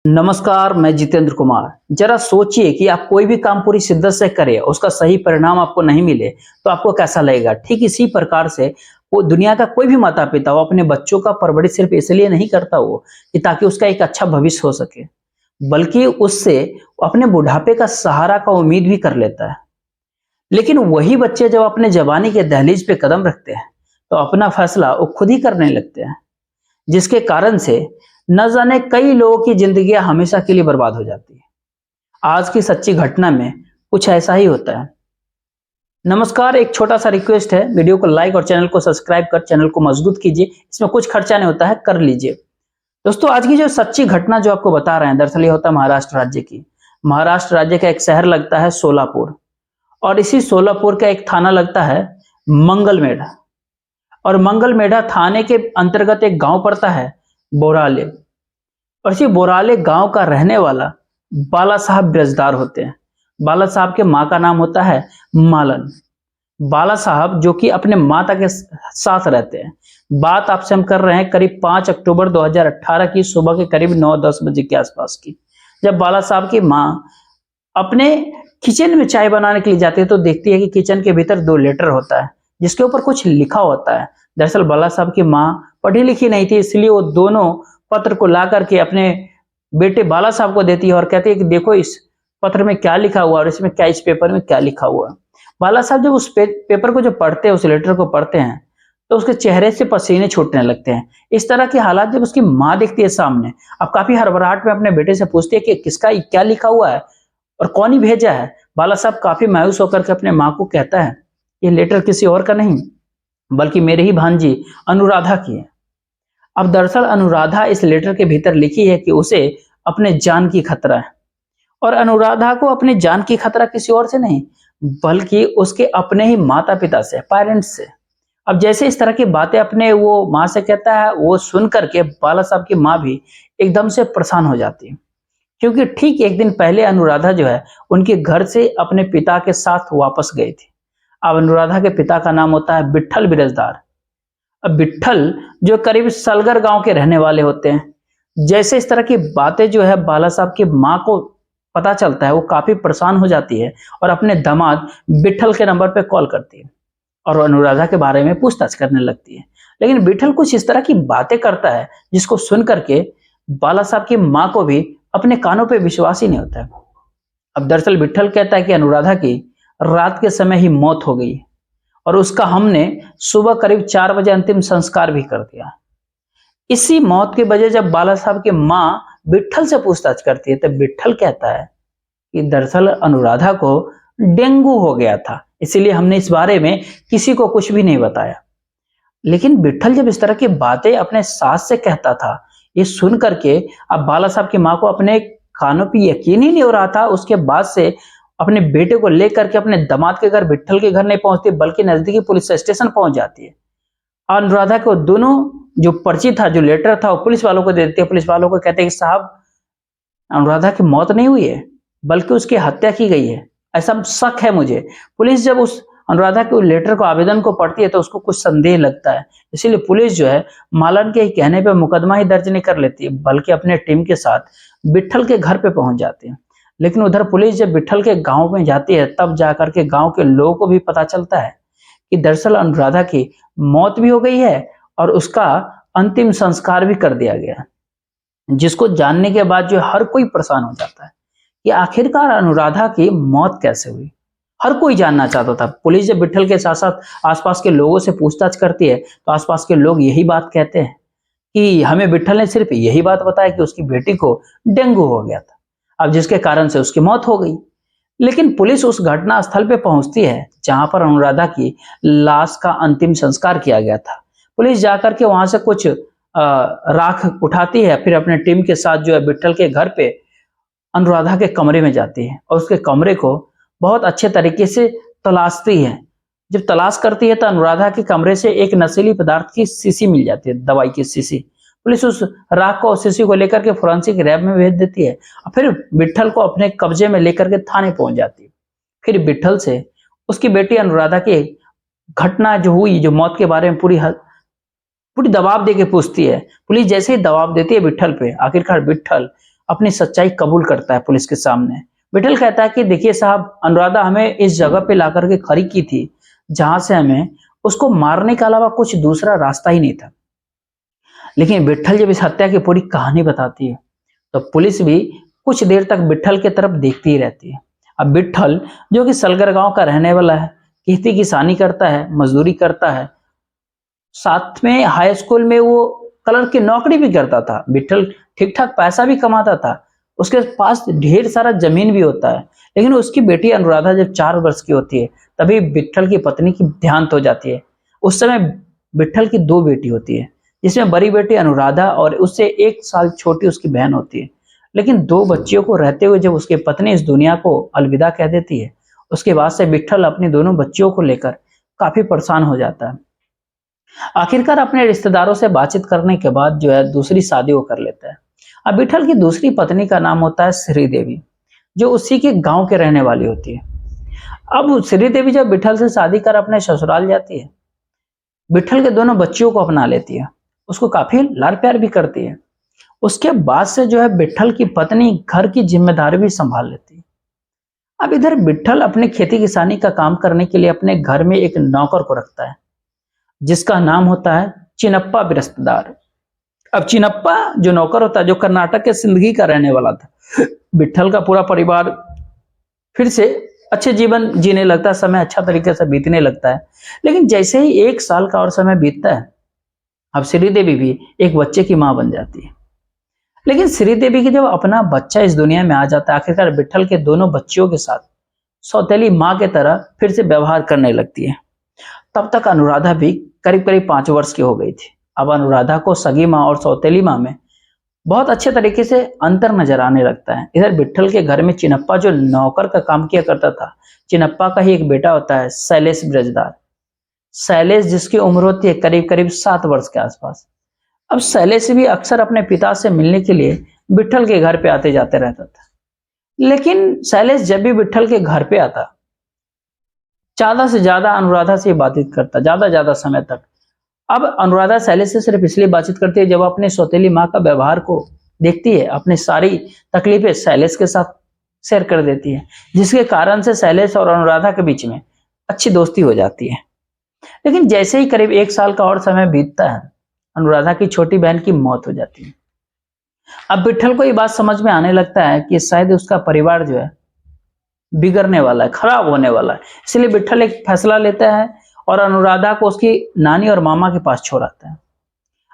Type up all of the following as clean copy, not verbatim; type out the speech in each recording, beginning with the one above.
नमस्कार, मैं जितेंद्र कुमार। जरा सोचिए कि आप कोई भी काम पूरी शिद्दत से करें, उसका सही परिणाम आपको नहीं मिले, तो आपको कैसा लगेगा? ठीक इसी प्रकार से वो दुनिया का कोई भी माता-पिता वो अपने बच्चों का परवरिश सिर्फ इसलिए नहीं करता वो कि ताकि उसका एक अच्छा भविष्य हो सके, बल्कि उससे अपने बुढ़ापे का सहारा का उम्मीद भी कर लेता है। लेकिन वही बच्चे जब अपने जवानी के दहलीज पे कदम रखते हैं, तो अपना फैसला वो खुद ही करने लगते हैं। जिसके कारण से न जाने कई लोगों की जिंदगियां हमेशा के लिए बर्बाद हो जाती है। आज की सच्ची घटना में कुछ ऐसा ही होता है। नमस्कार, एक छोटा सा रिक्वेस्ट है, वीडियो को लाइक और चैनल को सब्सक्राइब कर चैनल को मजबूत कीजिए। इसमें कुछ खर्चा नहीं होता है, कर लीजिए। दोस्तों, आज की जो सच्ची घटना जो आपको बता रहे हैं, दरअसल ये होता है महाराष्ट्र राज्य की। महाराष्ट्र राज्य का एक शहर लगता है सोलापुर, और इसी सोलापुर का एक थाना लगता है मंगलमेढ़ा। और मंगलमेढ़ा थाने के अंतर्गत एक गांव पड़ता है बोराले। और इसी बोराले गांव का रहने वाला बाला साहब ब्रजदार होते हैं। बाला साहब के माँ का नाम होता है मालन। बाला साहब जो कि अपने माता के साथ रहते हैं। बात आपसे हम कर रहे हैं करीब 5 अक्टूबर 2018 की सुबह के करीब 9-10 बजे के आसपास की, जब बाला साहब की माँ अपने किचन में चाय बनाने के लिए जाती है, तो देखती है कि किचन के भीतर 2 लेटर होता है जिसके ऊपर कुछ लिखा होता है। दरअसल बाला साहब की माँ पढ़ी लिखी नहीं थी, इसलिए वो दोनों पत्र को ला करके अपने बेटे बाला साहब को देती है और कहती है कि देखो इस पत्र में क्या लिखा हुआ और इसमें क्या, इस पेपर में क्या लिखा हुआ। बाला साहब जब उस पेपर को जब पढ़ते हैं, उस लेटर को पढ़ते हैं, तो उसके चेहरे से पसीने छूटने लगते हैं। इस तरह के हालात जब उसकी माँ देखती है सामने, अब काफी हड़बड़ाहट में अपने बेटे से पूछती है कि किसका क्या लिखा हुआ है और कौन ही भेजा है। बाला साहब काफी मायूस होकर के अपने माँ को कहता है ये लेटर किसी और का नहीं बल्कि मेरे ही भांजी अनुराधा की है। अब दरअसल अनुराधा इस लेटर के भीतर लिखी है कि उसे अपने जान की खतरा है, और अनुराधा को अपने जान की खतरा किसी और से नहीं बल्कि उसके अपने ही माता पिता से, पेरेंट्स से। अब जैसे इस तरह की बातें अपने वो माँ से कहता है, वो सुन करके बाला साहब की माँ भी एकदम से परेशान हो जाती है, क्योंकि ठीक एक दिन पहले अनुराधा जो है उनके घर से अपने पिता के साथ वापस गई थी। अब अनुराधा के पिता का नाम होता है विट्ठल बिरजदार। अब विट्ठल जो करीब सलगर गांव के रहने वाले होते हैं। जैसे इस तरह की बातें जो है बाला साहब की माँ को पता चलता है, वो काफी परेशान हो जाती है और अपने दामाद विट्ठल के नंबर पे कॉल करती है और अनुराधा के बारे में पूछताछ करने लगती है। लेकिन विट्ठल कुछ इस तरह की बातें करता है जिसको सुन करके बाला साहब की माँ को भी अपने कानों पे विश्वास ही नहीं होता है। अब दरअसल विट्ठल कहता है कि अनुराधा की रात के समय ही मौत हो गई और उसका हमने सुबह करीब 4 बजे अंतिम संस्कार भी कर दिया। इसी मौत की वजह जब बाला साहब की माँ विट्ठल से पूछताछ करती है, तब विट्ठल कहता है कि दरअसल अनुराधा को डेंगू हो गया था, इसीलिए हमने इस बारे में किसी को कुछ भी नहीं बताया। लेकिन विट्ठल जब इस तरह की बातें अपने सास से कहता था, ये सुन करके अब बाला साहब की माँ को अपने कानों पे यकीन ही नहीं हो रहा था। उसके बाद से अपने बेटे को लेकर के अपने दामाद के घर, विट्ठल के घर नहीं पहुंचती बल्कि नजदीकी पुलिस स्टेशन पहुंच जाती है। अनुराधा को दोनों जो पर्ची था, जो लेटर था, वो पुलिस वालों को दे देते हैं। पुलिस वालों को कहते हैं कि साहब अनुराधा की मौत नहीं हुई है बल्कि उसकी हत्या की गई है, ऐसा शक है मुझे। पुलिस जब उस अनुराधा के लेटर को, आवेदन को पढ़ती है, तो उसको कुछ संदेह लगता है। इसीलिए पुलिस जो है मालन के कहने पे मुकदमा ही दर्ज नहीं कर लेती बल्कि अपने टीम के साथ विट्ठल के घर पे पहुंच जाती है। लेकिन उधर पुलिस जब विट्ठल के गांव में जाती है, तब जाकर के गांव के लोगों को भी पता चलता है कि दरअसल अनुराधा की मौत भी हो गई है और उसका अंतिम संस्कार भी कर दिया गया, जिसको जानने के बाद जो हर कोई परेशान हो जाता है कि आखिरकार अनुराधा की मौत कैसे हुई। हर कोई जानना चाहता था। पुलिस जब विट्ठल के साथ साथ आसपास के लोगों से पूछताछ करती है, तो आसपास के लोग यही बात कहते हैं कि हमें विट्ठल ने सिर्फ यही बात बताया कि उसकी बेटी को डेंगू हो गया था, अब जिसके कारण से उसकी मौत हो गई। लेकिन पुलिस उस घटना स्थल पे पहुंचती है जहां पर अनुराधा की लाश का अंतिम संस्कार किया गया था। पुलिस जाकर के वहां से कुछ राख उठाती है, फिर अपने टीम के साथ जो है विट्ठल के घर पे अनुराधा के कमरे में जाती है और उसके कमरे को बहुत अच्छे तरीके से तलाशती है। जब तलाश करती है तो अनुराधा के कमरे से एक नशीली पदार्थ की शीशी मिल जाती है, दवाई की शीशी। पुलिस उस राख को, शीशी को लेकर के फोरेंसिक लैब में भेज देती है और फिर विट्ठल को अपने कब्जे में लेकर के थाने पहुंच जाती है। फिर विट्ठल से उसकी बेटी अनुराधा की घटना जो हुई, जो मौत के बारे में पूरी दबाव दे के पूछती है। पुलिस जैसे ही दबाव देती है विट्ठल पे, आखिरकार विट्ठल अपनी सच्चाई कबूल करता है पुलिस के सामने। विठल कहता है कि देखिए साहब, अनुराधा हमें इस जगह पे ला करके खड़ी की थी जहां से हमें उसको मारने के अलावा कुछ दूसरा रास्ता ही नहीं था। लेकिन विठल जब इस हत्या की पूरी कहानी बताती है तो पुलिस भी कुछ देर तक विठल की तरफ देखती ही रहती है। अब विठल जो कि सलगर गांव का रहने वाला है, खेती किसानी करता है, मजदूरी करता है, साथ में हाई स्कूल में वो कलर की नौकरी भी करता था। विठल ठीक ठाक पैसा भी कमाता था, उसके पास ढेर सारा जमीन भी होता है। लेकिन उसकी बेटी अनुराधा जब 4 वर्ष की होती है तभी विठल की पत्नी की देहांत हो जाती है। उस समय विठल की 2 बेटी होती है, जिसमें बड़ी बेटी अनुराधा और उससे 1 साल छोटी उसकी बहन होती है। लेकिन 2 बच्चियों को रहते हुए जब उसकी पत्नी इस दुनिया को अलविदा कह देती है, उसके बाद से विठल अपनी दोनों बच्चियों को लेकर काफी परेशान हो जाता है। आखिरकार अपने रिश्तेदारों से बातचीत करने के बाद जो है दूसरी शादी वो कर लेता है। अब विठल की दूसरी पत्नी का नाम होता है श्रीदेवी, जो उसी के गांव के रहने वाली होती है। अब श्रीदेवी जब विठल से शादी कर अपने ससुराल जाती है, विठल के दोनों बच्चियों को अपना लेती है, उसको काफी लाड प्यार भी करती है। उसके बाद से जो है विठल की पत्नी घर की जिम्मेदारी भी संभाल लेती है। अब इधर विठल अपने खेती किसानी का काम करने के लिए अपने घर में एक नौकर को रखता है, जिसका नाम होता है चिनप्पा बिरस्तदार। अब चिनप्पा जो नौकर होता है, जो कर्नाटक के सिंदगी का रहने वाला था, विठल का पूरा परिवार फिर से अच्छे जीवन जीने लगता है, समय अच्छा तरीके से बीतने लगता है। लेकिन जैसे ही 1 साल का और समय बीतता है, अब श्रीदेवी भी एक बच्चे की मां बन जाती है। लेकिन श्रीदेवी की जब अपना बच्चा इस दुनिया में आ जाता है, आखिरकार विठल के दोनों बच्चियों के साथ सौतेली मां के तरह फिर से व्यवहार करने लगती है। तब तक अनुराधा भी करीब करीब 5 वर्ष की हो गई थी। अब अनुराधा को सगी माँ और सौतेली माँ में बहुत अच्छे तरीके से अंतर नजर आने लगता है। इधर विठल के घर में चिनप्पा जो नौकर का काम किया करता था, चिनप्पा का ही एक बेटा होता है शैलेश ब्रजदार। शैलेश जिसकी उम्र होती है करीब करीब 7 वर्ष के आसपास। अब शैलेश भी अक्सर अपने पिता से मिलने के लिए विठल के घर पे आते जाते रहता था। लेकिन शैलेश जब भी विठल के घर पे आता, ज्यादा से ज्यादा अनुराधा से बातचीत करता, ज्यादा समय तक। अब अनुराधा शैलेश से सिर्फ इसलिए बातचीत करती है जब अपने सौतेली माँ का व्यवहार को देखती है, अपनी सारी तकलीफें शैलेश के साथ शेयर कर देती है, जिसके कारण से शैलेश और अनुराधा के बीच में अच्छी दोस्ती हो जाती है। लेकिन जैसे ही करीब 1 साल का और समय बीतता है, अनुराधा की छोटी बहन की मौत हो जाती है। अब विठल को ये बात समझ में आने लगता है कि शायद उसका परिवार जो है बिगड़ने वाला है, खराब होने वाला है। इसलिए विठल एक फैसला लेता है और अनुराधा को उसकी नानी और मामा के पास छोड़ आता है।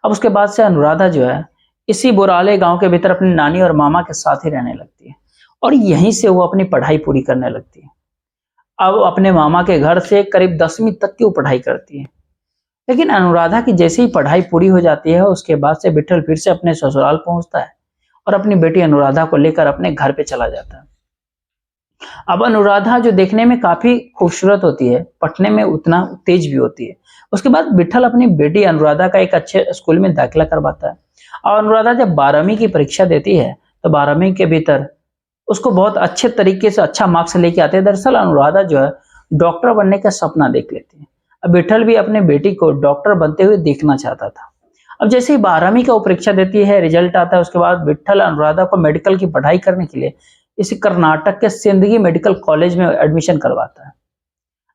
अब उसके बाद से अनुराधा जो है इसी बोराले गांव के भीतर अपनी नानी और मामा के साथ ही रहने लगती है और यहीं से वो अपनी पढ़ाई पूरी करने लगती है। अब अपने मामा के घर से करीब 10वीं तक की वो पढ़ाई करती है। लेकिन अनुराधा की जैसे ही पढ़ाई पूरी हो जाती है, उसके बाद से विठल फिर से अपने ससुराल पहुंचता है और अपनी बेटी अनुराधा को लेकर अपने घर पे चला जाता है। अब अनुराधा जो देखने में काफी खूबसूरत होती है, पढ़ने में उतना तेज भी होती है। उसके बाद विठल अपनी बेटी अनुराधा का एक अच्छे स्कूल में दाखिला करवाता है और अनुराधा जब 12वीं की परीक्षा देती है तो 12वीं के भीतर उसको बहुत अच्छे तरीके से अच्छा मार्क्स लेके आते हैं। दरअसल अनुराधा जो है डॉक्टर बनने का सपना देख लेती है। अब विठल भी अपने बेटी को डॉक्टर बनते हुए देखना चाहता था। अब जैसे ही 12वीं का वो परीक्षा देती है, रिजल्ट आता है, उसके बाद विठल अनुराधा को मेडिकल की पढ़ाई करने के लिए इसी कर्नाटक के सिंदगी मेडिकल कॉलेज में एडमिशन करवाता है।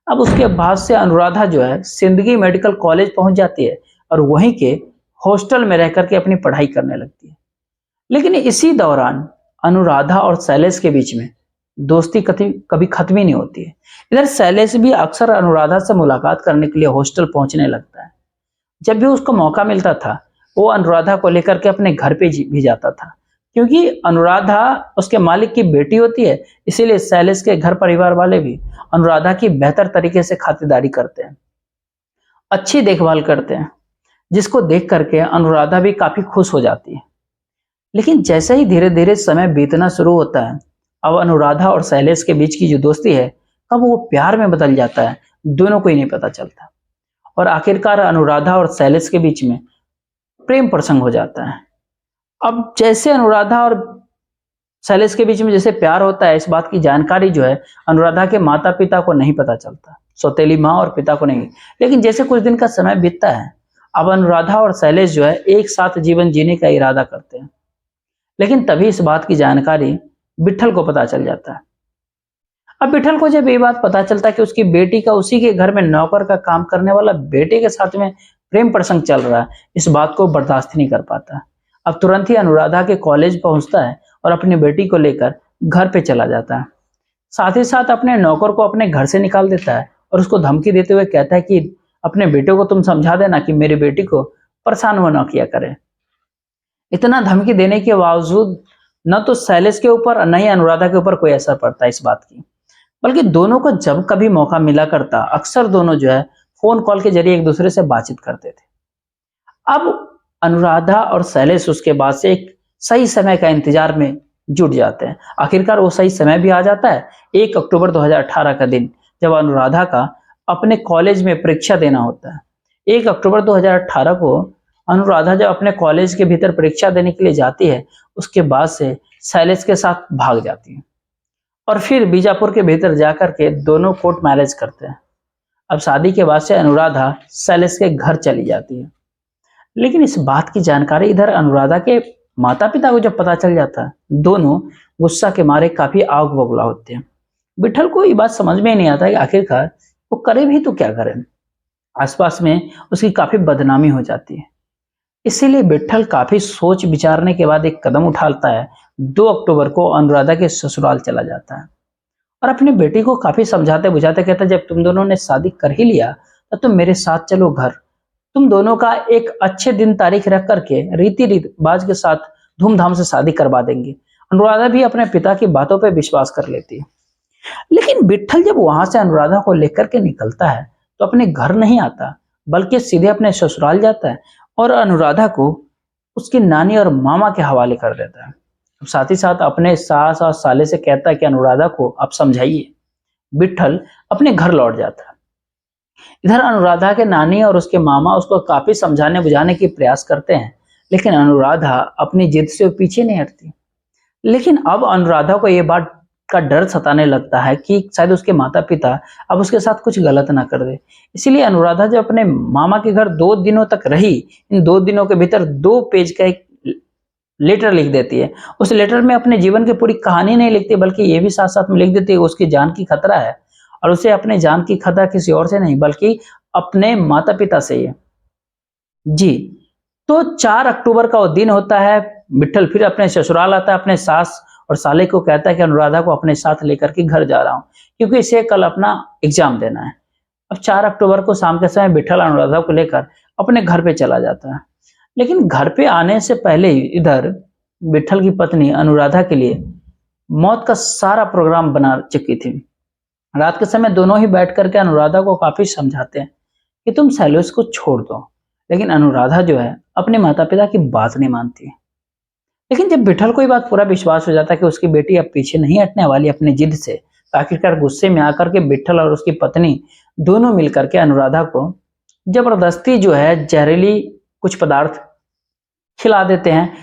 अब उसके बाद से अनुराधा जो है सिंदगी मेडिकल कॉलेज पहुंच जाती है और वहीं के हॉस्टल में रह करके अपनी पढ़ाई करने लगती है। लेकिन इसी दौरान अनुराधा और शैलेश के बीच में दोस्ती कभी खत्म ही नहीं होती है। इधर शैलेश भी अक्सर अनुराधा से मुलाकात करने के लिए हॉस्टल पहुंचने लगता है। जब भी उसको मौका मिलता था वो अनुराधा को लेकर के अपने घर पे भी जाता था, क्योंकि अनुराधा उसके मालिक की बेटी होती है। इसीलिए शैलेश के घर परिवार वाले भी अनुराधा की बेहतर तरीके से खातिरदारी करते हैं, अच्छी देखभाल करते हैं, जिसको देख करके अनुराधा भी काफी खुश हो जाती है। लेकिन जैसे ही धीरे धीरे समय बीतना शुरू होता है, अब अनुराधा और शैलेश के बीच की जो दोस्ती है कब वो प्यार में बदल जाता है, दोनों को ही नहीं पता चलता और आखिरकार अनुराधा और शैलेश के बीच में प्रेम प्रसंग हो जाता है। अब जैसे अनुराधा और शैलेश के बीच में जैसे प्यार होता है, इस बात की जानकारी जो है अनुराधा के माता पिता को नहीं पता चलता, सौतेली माँ और पिता को नहीं। लेकिन जैसे कुछ दिन का समय बीतता है, अब अनुराधा और शैलेश जो है एक साथ जीवन जीने का इरादा करते हैं। लेकिन तभी इस बात की जानकारी विट्ठल को पता चल जाता है। अब विट्ठल को जब ये बात पता चलता है कि उसकी बेटी का उसी के घर में नौकर का काम करने वाला बेटे के साथ में प्रेम प्रसंग चल रहा है, इस बात को बर्दाश्त नहीं कर पाता। अब तुरंत ही अनुराधा के कॉलेज पहुंचता है और अपनी बेटी को लेकर घर पे चला जाता है। साथ ही साथ अपने नौकर को अपने घर से निकाल देता है और उसको धमकी देते हुए कहता है कि अपने बेटे को तुम समझा देना कि मेरी बेटी को परेशान वो न किया करे। इतना धमकी देने के बावजूद न तो शैलेश के ऊपर और न ही अनुराधा के ऊपर कोई असर पड़ता है इस बात की, बल्कि दोनों को जब कभी मौका मिला करता अक्सर दोनों जो है फोन कॉल के जरिए एक दूसरे से बातचीत करते थे। अब अनुराधा और शैलेश उसके बाद से एक सही समय का इंतजार में जुट जाते हैं। आखिरकार वो सही समय भी आ जाता है, 1 अक्टूबर 2018 का दिन, जब अनुराधा का अपने कॉलेज में परीक्षा देना होता है। 1 अक्टूबर 2018 को अनुराधा जब अपने कॉलेज के भीतर परीक्षा देने के लिए जाती है, उसके बाद से शैलेश के साथ भाग जाती है और फिर बीजापुर के भीतर जाकर के दोनों कोर्ट मैरिज करते हैं। अब शादी के बाद से अनुराधा शैलेश के घर चली जाती है, लेकिन इस बात की जानकारी इधर अनुराधा के माता पिता को जब पता चल जाता है, दोनों गुस्सा के मारे काफी आग बबूला होते हैं। विट्ठल को ये बात समझ में ही नहीं आता कि आखिरकार वो करे भी तो क्या करे। आसपास में उसकी काफी बदनामी हो जाती है। इसीलिए विट्ठल काफी सोच विचारने के बाद एक कदम उठाता है। 2 अक्टूबर को अनुराधा के ससुराल चला जाता है और अपनी बेटी को काफी समझाते बुझाते कहता है, जब तुम दोनों ने शादी कर ही लिया तो तुम मेरे साथ चलो घर। तुम दोनों का एक अच्छे दिन तारीख रख करके रीति रिवाज के साथ धूमधाम से शादी करवा देंगे। अनुराधा भी अपने पिता की बातों पर विश्वास कर लेती है। लेकिन विट्ठल जब वहां से अनुराधा को लेकर के निकलता है तो अपने घर नहीं आता, बल्कि सीधे अपने ससुराल जाता है और अनुराधा को उसकी नानी और मामा के हवाले कर देता है। साथ ही साथ अपने सास और साले से कहता है कि अनुराधा को आप समझाइए। विट्ठल अपने घर लौट जाता है। इधर अनुराधा के नानी और उसके मामा उसको काफी समझाने बुझाने की प्रयास करते हैं, लेकिन अनुराधा अपनी जिद से पीछे नहीं हटती। लेकिन अब अनुराधा को यह बात का डर सताने लगता है कि शायद उसके माता पिता अब उसके साथ कुछ गलत ना कर दे। इसीलिए अनुराधा जब अपने मामा के घर 2 दिनों तक रही, इन 2 दिनों के भीतर 2 पेज का एक लेटर लिख देती है। उस लेटर में अपने जीवन की पूरी कहानी नहीं लिखती, बल्कि ये भी साथ साथ में लिख देती है उसकी जान की खतरा है और उसे अपने जान की खतरा किसी और से नहीं बल्कि अपने माता पिता से ही है। जी, तो 4 अक्टूबर का वो दिन होता है। विट्ठल फिर अपने ससुराल आता है, अपने सास और साले को कहता है कि अनुराधा को अपने साथ लेकर के घर जा रहा हूं, क्योंकि इसे कल अपना एग्जाम देना है। अब 4 अक्टूबर को शाम के समय विट्ठल अनुराधा को लेकर अपने घर पे चला जाता है। लेकिन घर पे आने से पहले ही इधर विट्ठल की पत्नी अनुराधा के लिए मौत का सारा प्रोग्राम बना चुकी थी। रात के समय दोनों ही बैठ करके अनुराधा को काफी समझाते हैं कि तुम शैलेश को छोड़ दो, लेकिन अनुराधा जो है अपने माता पिता की बात नहीं मानती। लेकिन जब विट्ठल को ये बात पूरा विश्वास हो जाता है कि उसकी बेटी अब पीछे नहीं हटने वाली अपनी जिद से, तो आखिरकार गुस्से में आकर के विट्ठल और उसकी पत्नी दोनों मिलकर के अनुराधा को जबरदस्ती जो है जहरीली कुछ पदार्थ खिला देते हैं।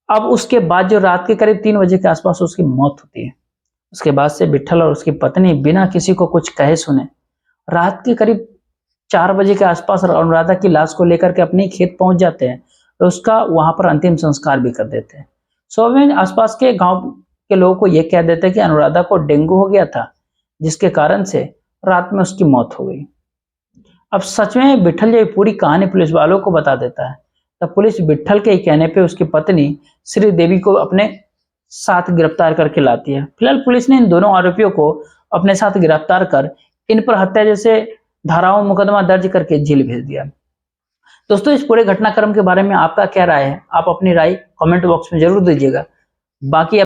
अब उसके बाद जो रात के करीब 3 बजे के आसपास उसकी मौत होती है। उसके बाद से विट्ठल और उसकी पत्नी बिना किसी को कुछ कहे सुने रात के करीब 4 बजे के आसपास अनुराधा की लाश को लेकर के अपने खेत पहुंच जाते हैं और उसका वहां पर अंतिम संस्कार भी कर देते हैं। सो में आसपास के गांव के लोगों को यह कह देते हैं कि अनुराधा को डेंगू हो गया था, जिसके कारण से रात में उसकी मौत हो गई। अब सच में विट्ठल जब पूरी कहानी पुलिस वालों को बता देता है, तब पुलिस विट्ठल के कहने पे उसकी पत्नी श्री देवी को अपने साथ गिरफ्तार करके लाती है। फिलहाल पुलिस ने इन दोनों आरोपियों को अपने साथ गिरफ्तार कर इन पर हत्या जैसे धाराओं मुकदमा दर्ज करके जेल भेज दिया। दोस्तों, इस पूरे घटनाक्रम के बारे में आपका क्या राय है? आप अपनी राय कमेंट बॉक्स में जरूर दीजिएगा। बाकी